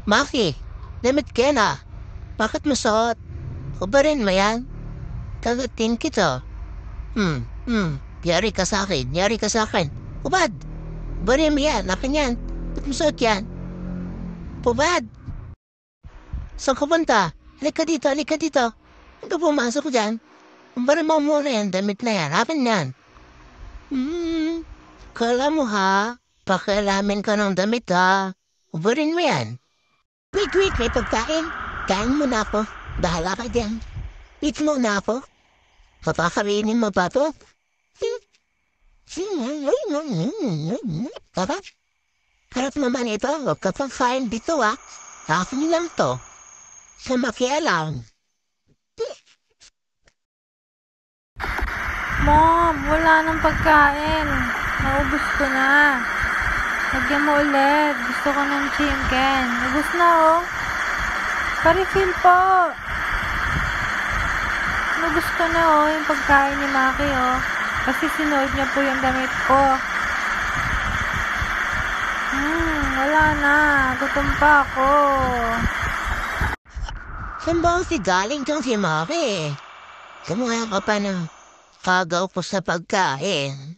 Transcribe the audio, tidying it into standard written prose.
Maki, damit ka na. Bakit mo suot? Hubarin mo yan. Kagatin kita. Yari ka sa akin, yari ka sa akin. Hubad! Hubarin mo yan, akin yan. Ba't mo suot yan? Hubad! Saan ka punta? Halika dito, halika dito. Huwag ka pumasok ko dyan. Hubarin mo muna yan, damit na yan. Akin yan. Kala mo ha? Pakialamin ka ng damit ha. Hubarin mo yan. Wait, may pagkain. Kain mo na ako. Bahala ka dyan. Eat mo na ako. Papakainin mo ba to? Tara. Harap naman ito. Huwag ka pang kain dito ah. Akin lang to. Sa makialam. Mom, wala nang pagkain. Naubos ko na. Lagyan mo ulit. Gusto ko ng chicken. Ubus na oh. Pa-refill po. Ubus ko na oh yung pagkain ni Maki oh. Kasi sinuot niya po yung damit ko. Wala na. Gutom pa ako. Saan ba si galing tong si Maki? Kumuha ka pa ng kagaw ko sa pagkain.